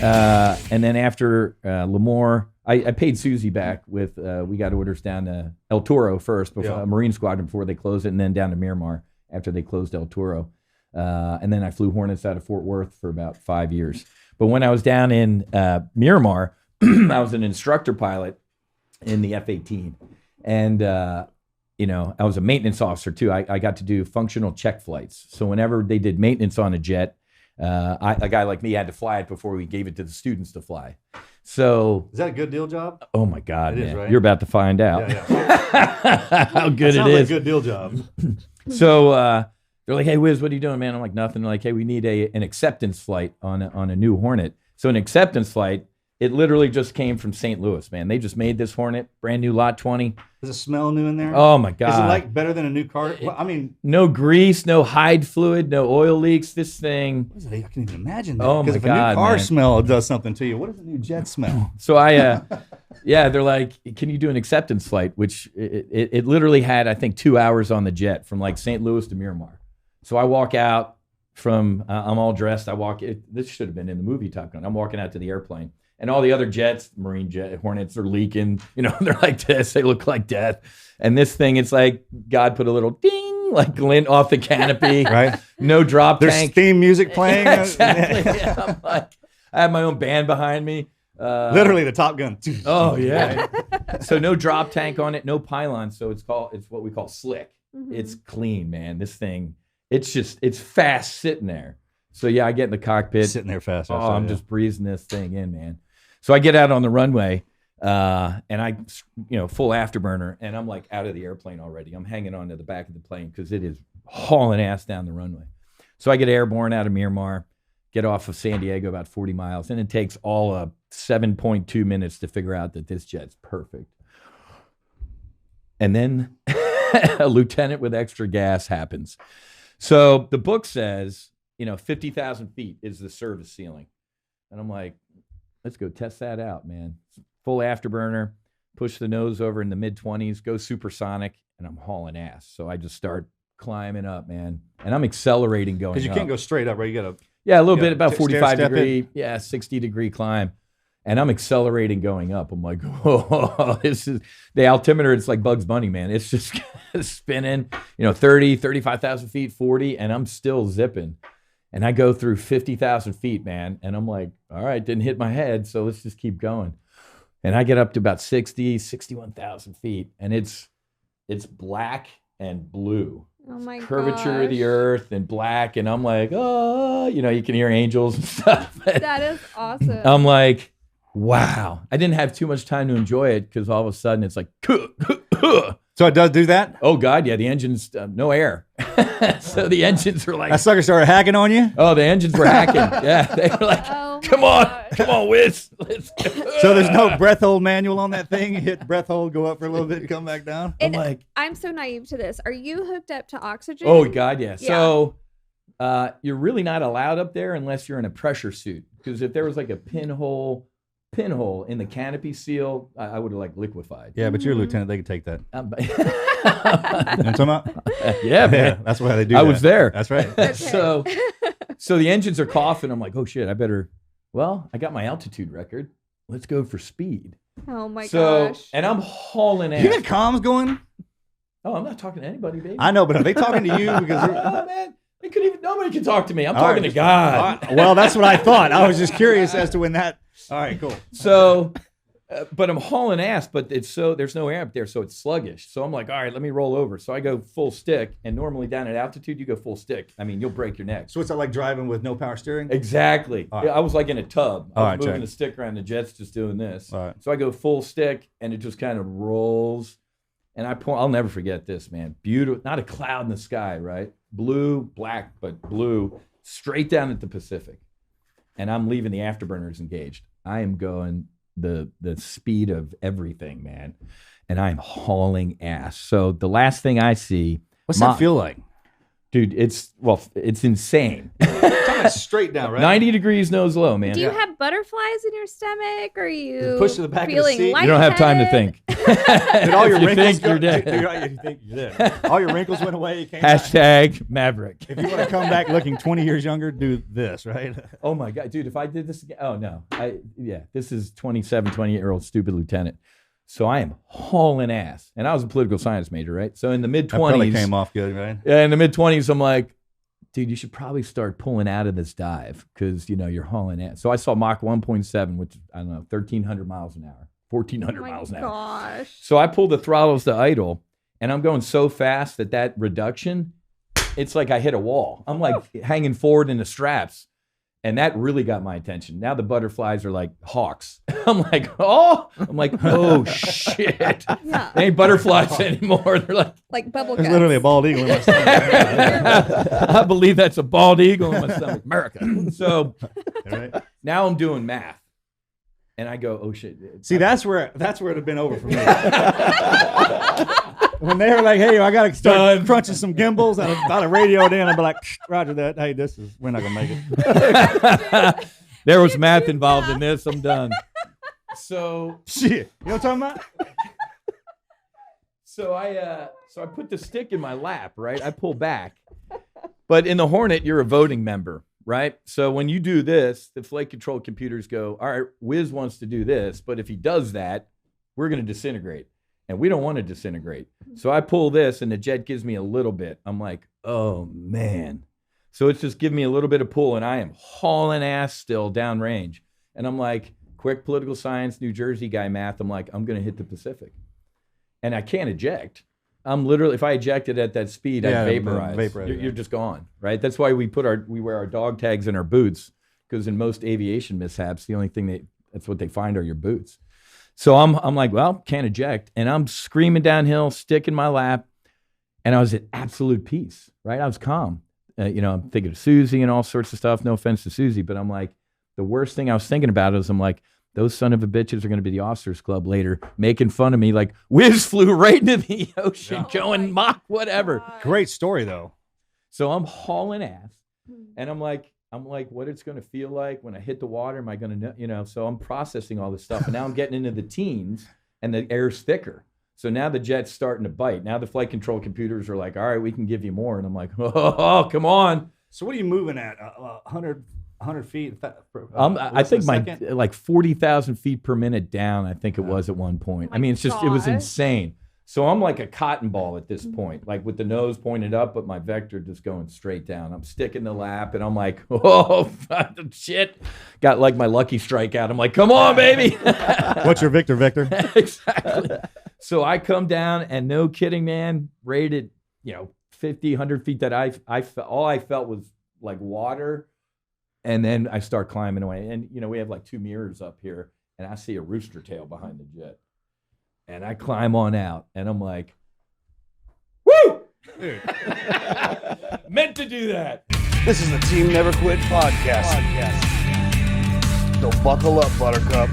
And then after Lemoore, I paid Susie back with, we got orders down to El Toro first, before Marine Squadron before they closed it, and then down to Miramar after they closed El Toro. And then I flew Hornets out of Fort Worth for about 5 years. But when I was down in Miramar, I was an instructor pilot in the F-18. And, I was a maintenance officer too. I got to do functional check flights. So whenever they did maintenance on a jet, a guy like me had to fly it before we gave it to the students to fly. So is that a good deal job? Oh my God, it man. is, right? You're about to find out how good it is. Like a good deal job. So they're like, "Hey, Wiz, what are you doing, man?" I'm like, "Nothing." They're like, "Hey, we need an acceptance flight on a new Hornet." So an acceptance flight, it literally just came from St. Louis, man. They just made this Hornet, brand new Lot 20. Does it smell new in there? Oh my God! Is it like better than a new car? Well, I mean, no grease, no hide fluid, no oil leaks. This thing. I can't even imagine that. Oh my God, if a new car man. smell does something to you, what does a new jet smell? So they're like, "Can you do an acceptance flight?" Which it literally had, I think, 2 hours on the jet from like St. Louis to Miramar. So I walk out from, I'm all dressed. This should have been in the movie Top Gun. I'm walking out to the airplane. And all the other jets, Marine jet, Hornets are leaking. They're like this. They look like death. And this thing, it's like God put a little ding, like glint off the canopy. Right. No drop There's tank. There's theme music playing. Yeah, exactly. Yeah, I'm like, I have my own band behind me. Literally the Top Gun. Oh, yeah. So no drop tank on it, no pylon. So it's what we call slick. Mm-hmm. It's clean, man. This thing, it's fast sitting there. So yeah, I get in the cockpit. Sitting there fast. I'm just breezing this thing in, man. So I get out on the runway, and I, full afterburner, and I'm like out of the airplane already. I'm hanging on to the back of the plane because it is hauling ass down the runway. So I get airborne out of Miramar, get off of San Diego about 40 miles, and it takes all of 7.2 minutes to figure out that this jet's perfect. And then a lieutenant with extra gas happens. So the book says, 50,000 feet is the service ceiling. And I'm like, let's go test that out, man. Full afterburner, push the nose over in the mid-20s, go supersonic, and I'm hauling ass. So I just start climbing up, man. And I'm accelerating going up. Because you can't go straight up, right? You got to... Yeah, a little bit, about 45 degree, 60 degrry climb. And I'm accelerating going up. I'm like, oh, this is... The altimeter, it's like Bugs Bunny, man. It's just spinning, 30, 35,000 feet, 40, and I'm still zipping. And I go through 50,000 feet, man. And I'm like, all right, didn't hit my head, so let's just keep going. And I get up to about 61,000 feet. And it's black and blue. Oh my Curvature of the earth and black. And I'm like, oh, you can hear angels and stuff. That is awesome. I'm like, wow. I didn't have too much time to enjoy it because all of a sudden it's like, So it does do that? Oh, God, yeah. The engines, no air. So the engines were like... That sucker started hacking on you? Oh, the engines were hacking. Yeah, they were like, come on, Wiz. Let's go. So there's no breath hold manual on that thing? You hit breath hold, go up for a little bit, and come back down? And I'm so naive to this. Are you hooked up to oxygen? Oh, God, yeah. So you're really not allowed up there unless you're in a pressure suit. Because if there was like a pinhole in the canopy seal, I would have like liquefied. Yeah, but you're a lieutenant. They can take that. You know what I'm talking about? Yeah, man. Yeah, that's why they do I was there. That's right. Okay. So the engines are coughing. I'm like, oh, shit, I got my altitude record. Let's go for speed. Oh, my gosh. And I'm hauling ass. You got comms going? Oh, I'm not talking to anybody, baby. I know, but are they talking to you? Because oh, man. Nobody can talk to me. I'm talking to God. Well, that's what I thought. I was just curious as to when that. All right, cool. So, but I'm hauling ass, but there's no air up there, so it's sluggish. So I'm like, all right, let me roll over. So I go full stick, and normally down at altitude, you go full stick. I mean, you'll break your neck. So it's like driving with no power steering? Exactly. Right. I was like in a tub. I was moving check. the stick around. The jet's just doing this. All right. So I go full stick, and it just kind of rolls. And I'll never forget this, man. Beautiful. Not a cloud in the sky, right? Blue, black, but blue, straight down at the Pacific. And I'm leaving the afterburners engaged. I am going the speed of everything, man. And I'm hauling ass. So the last thing I see. What's that feel like? Dude, it's insane. It's straight down, right? 90 degrees nose low, man. Do you have butterflies in your stomach? Or are you push to the back of the feeling seat? You don't have time to think. Did all your If you wrinkles think, you're dead. You think you're dead. All your wrinkles went away. You came Hashtag Maverick. If you want to come back looking 20 years younger, do this, right? Oh my God, dude, if I did this again, oh no. This is 27, 28-year-old stupid lieutenant. So I am hauling ass. And I was a political science major, right? So in the mid-20s. That probably came off good, right? Yeah, in the mid-20s, I'm like, dude, you should probably start pulling out of this dive because, you're hauling ass. So I saw Mach 1.7, which, I don't know, 1,300 miles an hour, 1,400 miles an hour. Gosh. So I pulled the throttles to idle, and I'm going so fast that reduction, it's like I hit a wall. I'm like hanging forward in the straps. And that really got my attention. Now the butterflies are like hawks. I'm like, oh shit. Yeah. They ain't butterflies anymore. They're like bubble There's guts. literally a bald eagle in my stomach. I believe that's a bald eagle in my stomach. America. So now I'm doing math. And I go, oh shit. See, that's where it had been over for me. When they were like, hey, I got to start crunching some gimbals, I'd have radioed in. I'd be like, Roger that. Hey, we're not going to make it. There was math involved in this. I'm done. So. Shit. You know what I'm talking about? So I put the stick in my lap, right? I pull back. But in the Hornet, you're a voting member, right? So when you do this, the flight control computers go, all right, Wiz wants to do this, but if he does that, we're going to disintegrate. And we don't want to disintegrate. So I pull this and the jet gives me a little bit. I'm like, oh man. So it's just giving me a little bit of pull and I am hauling ass still downrange. And I'm like, quick political science, New Jersey guy math. I'm like, I'm going to hit the Pacific. And I can't eject. I'm literally, if I ejected at that speed, I'd vaporize. You're just gone, right? That's why we wear our dog tags in our boots, because in most aviation mishaps, the only thing that's what they find are your boots. So I'm like, well, can't eject. And I'm screaming downhill, stick in my lap. And I was at absolute peace, right? I was calm. I'm thinking of Susie and all sorts of stuff. No offense to Susie, but I'm like, the worst thing I was thinking about is I'm like, those son of a bitches are going to be the officers club later making fun of me. Like, Wiz flew right into the ocean going Mach whatever. God. Great story, though. So I'm hauling ass. And I'm like, what it's going to feel like when I hit the water. Am I going to know? So I'm processing all this stuff. And now I'm getting into the teens and the air's thicker. So now the jet's starting to bite. Now the flight control computers are like, all right, we can give you more. And I'm like, oh, come on. So what are you moving at? 100 feet? I think like 40,000 feet per minute down, I think it was at one point. I mean, it was insane. So I'm like a cotton ball at this point, like with the nose pointed up, but my vector just going straight down. I'm sticking the lap, and I'm like, oh, shit. Got like my lucky strike out. I'm like, come on, baby. What's your Victor? Exactly. So I come down, and no kidding, man, rated, 50, 100 feet that I felt, all I felt was like water. And then I start climbing away. And, we have like 2 mirrors up here, and I see a rooster tail behind the jet. And I climb on out, and I'm like, woo! Meant to do that. This is the Team Never Quit podcast. So buckle up, Buttercup.